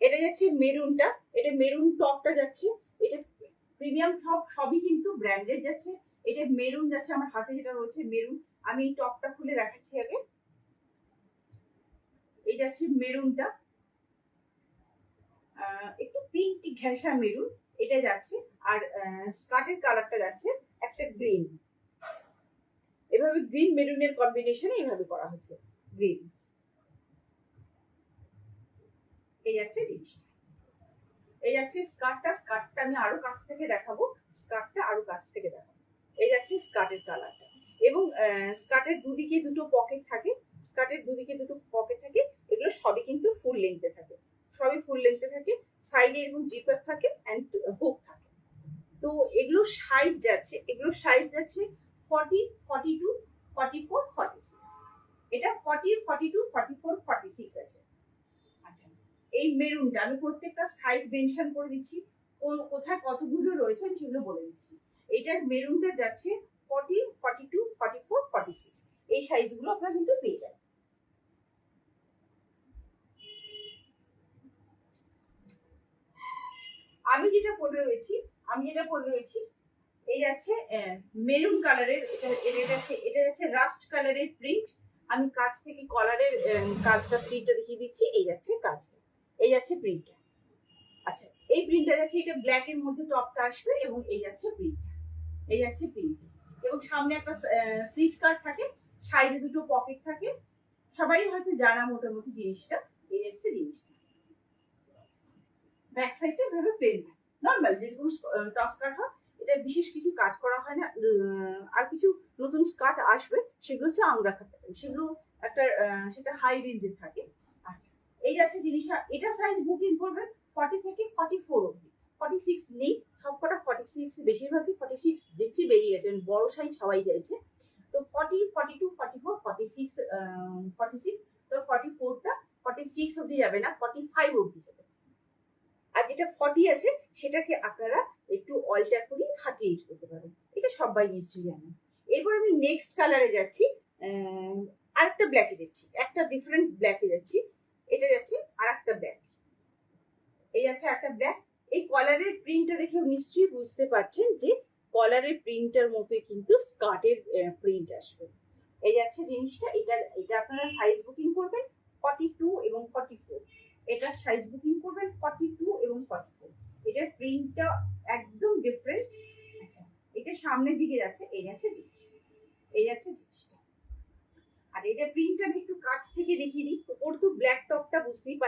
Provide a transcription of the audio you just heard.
এটা যাচ্ছে মেরুনটা, এটা মেরুন টপটা যাচ্ছে, এটা প্রিমিয়াম টপ, সবই কিন্তু ব্র্যান্ডেড যাচ্ছে। এটা মেরুন যাচ্ছে, আমার হাতে যেটা রয়েছে মেরুন। আমি এই টপটা খুলে দেখাচ্ছি আগে। এই যাচ্ছে মেরুনটা, একটু পিঙ্ক ঘেঁষা মেরুন এটা যাচ্ছে। আর স্কার্টের কালারটা যাচ্ছে একটা গ্রিন, এভাবে গ্রিন মেরুনের কম্বিনেশনে এইভাবে করা হচ্ছে গ্রিন। এই যাচ্ছে জিনিসটা, এই যাচ্ছে স্কার্টটা। স্কার্টটা আমি আরো কাছ থেকে দেখাবো, স্কার্টটা আরো কাছ থেকে দেখাবো। এই যাচ্ছে স্কার্টের কালারটা, এবং স্কার্টের দুদিকে দুটো পকেট থাকে, স্কার্টের দুদিকে দুটো পকেট থাকে। এগুলো সবই কিন্তু ফুল লেন্থে থাকে, সবই ফুল লেন্থে থাকে। সাইডে এরকম জিপার থাকে অ্যান্ড হুক থাকে। তো এগুলো সাইজ যাচ্ছে, এগুলো সাইজ যাচ্ছে 40, 42, 44, 46। এটা 40, 42, 44, 46 আছে। আচ্ছা, এই মেরুনটা আমি প্রত্যেকটা সাইজ মেনশন করে দিচ্ছি, কোথায় কতগুলো রয়েছে আমি সেগুলো বলে দিচ্ছি। এইটার মেরুনটা যাচ্ছে 40, 42, 44, 46, এই সাইজগুলো আপনারা কিন্তু পেয়ে যাবেন। আমি যেটা পরে রয়েছি, এই যাচ্ছে মেরুন কালারের, এটা যাচ্ছে রাস্ট কালারের প্রিন্ট। আমি কাছ থেকে কলারের কাজটা, প্রিন্টটা দেখিয়ে দিচ্ছি। এই যাচ্ছে কাজটা, এই যাচ্ছে প্রিন্টটা। আচ্ছা, এই প্রিন্টটা যাচ্ছে, এটা ব্ল্যাক এর মধ্যে টপটা আসবে, এবং এই যাচ্ছে প্রিন্ট, এই যাচ্ছে প্রিন্ট। এবং সামনে একটা সিট কার্ড থাকে, সাইডে দুটো পকেট থাকে, সবাই হয়তো জানা মোটামুটি জিনিসটা। এই যাচ্ছে জিনিসটা, ব্যাক সাইডটা এভাবে প্লেন থাকে, নর্মাল যেরকম টপ স্কার্ট হয়। এটা বিশেষ কিছু কাজ করা হয় না। আর কিছু নতুন স্কার্ট আসবে, সেগুলো হচ্ছে আংরা খাতে, সেগুলো একটা সেটা হাই রেঞ্জের থাকে। আচ্ছা, এই যাচ্ছে জিনিসটা। এটা সাইজ বুকিং করবেন 40 থেকে 44 অব্দি, 46 নেই, সবকটা 46, বেশিরভাগই 46 দেখছি বেরিয়ে গেছে, বড় সাইজ সবাই চাইছে। তো 40, 42, 44, 46, 46, তো 44টা 46 অব্দি যাবে না, 45 অব্দি যাবে। আর যেটা 40 আছে সেটাকে আপনারা একটু অল্টার করে 38 করতে পারেন, এটা সবাই নিশ্চয়ই জানেন। এরপর আমি নেক্সট কালারে যাচ্ছি, আরেকটা ব্ল্যাকে যাচ্ছি, একটা ডিফারেন্ট ব্ল্যাকে যাচ্ছি। এটা যাচ্ছে আরেকটা ব্ল্যাক, এই যাচ্ছে একটা ব্ল্যাক। এই কলারের প্রিন্টটা দেখে নিশ্চয়ই বুঝতে পারছেন যে কলারের প্রিন্টার মতোই কিন্তু স্কার্টের প্রিন্ট আসবে। এই যাচ্ছে জিনিসটা। এটা এটা আপনারা সাইজ বুকিং করবেন 42 এবং 44, এটা সাইজ বুকিং করবেন 42 এবং 44। এটার প্রিন্টটা একদম ডিফারেন্ট। আচ্ছা, এটা সামনের দিকে যাচ্ছে, এই যাচ্ছে জিনিসটা, এই যাচ্ছে জিনিসটা। আর এটা প্রিন্টটা আমি একটু কাছ থেকে দেখিয়ে দিই। ওর তো ব্ল্যাক টপটা বুঝতেই